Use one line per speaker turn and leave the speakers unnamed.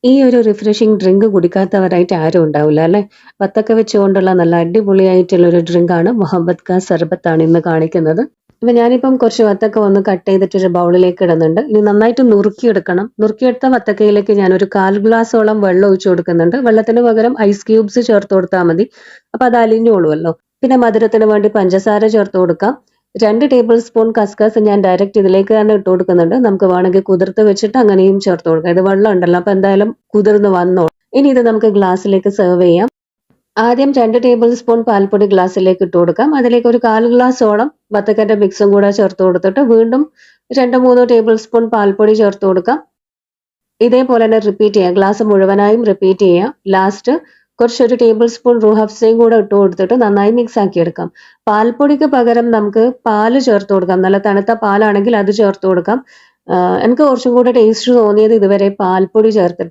ഈ ഒരു refreshing drink കുടിക്കാത്തവരായിട്ട് ആരും ഉണ്ടാവില്ല അല്ലേ? വത്തക്ക വെച്ചുകൊണ്ടുള്ള നല്ല അടിപൊളിയായിട്ടുള്ള ഒരു ഡ്രിങ്കാണ് മുഹബത്ത് കാ സർബത്താണ് ഇന്ന് കാണിക്കുന്നത്. അപ്പൊ ഞാനിപ്പം കുറച്ച് വത്തക്ക ഒന്ന് കട്ട് ചെയ്തിട്ട് ഒരു ബൗളിലേക്ക് ഇടുന്നുണ്ട്. ഇനി നന്നായിട്ട് നുറുക്കിയെടുക്കണം. നുറുക്കിയെടുത്ത വത്തക്കയിലേക്ക് ഞാനൊരു 1/4 ഗ്ലാസോളം വെള്ളം ഒഴിച്ചു കൊടുക്കുന്നുണ്ട്. വെള്ളത്തിന് പകരം ഐസ് ക്യൂബ്സ് ചേർത്ത് കൊടുത്താൽ മതി. അപ്പൊ അത് അലിഞ്ഞോളുമല്ലോ. പിന്നെ മധുരത്തിന് വേണ്ടി പഞ്ചസാര ചേർത്ത് കൊടുക്കാം. 2 ടേബിൾ സ്പൂൺ കസ്കസ് ഞാൻ ഡയറക്റ്റ് ഇതിലേക്ക് തന്നെ ഇട്ട് കൊടുക്കുന്നുണ്ട്. നമുക്ക് വേണമെങ്കിൽ കുതിർത്ത് വെച്ചിട്ട് അങ്ങനെയും ചേർത്ത് കൊടുക്കാം. ഇത് വെള്ളം ഉണ്ടല്ലോ, അപ്പൊ എന്തായാലും കുതിർന്ന് വന്നോളും. ഇനി ഇത് നമുക്ക് ഗ്ലാസ്സിലേക്ക് സെർവ് ചെയ്യാം. ആദ്യം 2 ടേബിൾ സ്പൂൺ പാൽപ്പൊടി ഗ്ലാസ്സിലേക്ക് ഇട്ട് കൊടുക്കാം. അതിലേക്ക് ഒരു 1/4 ഗ്ലാസോളം വത്തക്കന്റെ മിക്സും കൂടെ ചേർത്ത് കൊടുത്തിട്ട് വീണ്ടും 2-3 ടേബിൾ സ്പൂൺ പാൽപ്പൊടി ചേർത്ത് കൊടുക്കാം. ഇതേപോലെ തന്നെ റിപ്പീറ്റ് ചെയ്യാം. ഗ്ലാസ് മുഴുവനായും റിപ്പീറ്റ് ചെയ്യാം. ലാസ്റ്റ് കുറച്ചൊരു ടേബിൾ സ്പൂൺ റൂഹ് അഫ്സയും കൂടെ ഇട്ട് കൊടുത്തിട്ട് നന്നായി മിക്സ് ആക്കി എടുക്കാം. പാൽപ്പൊടിക്ക് പകരം നമുക്ക് പാല് ചേർത്ത് കൊടുക്കാം. നല്ല തണുത്ത പാലാണെങ്കിൽ അത് ചേർത്ത് കൊടുക്കാം. എനിക്ക് കുറച്ചും കൂടെ ടേസ്റ്റ് തോന്നിയത് ഇതുവരെ പാൽപ്പൊടി ചേർത്തിട്ട്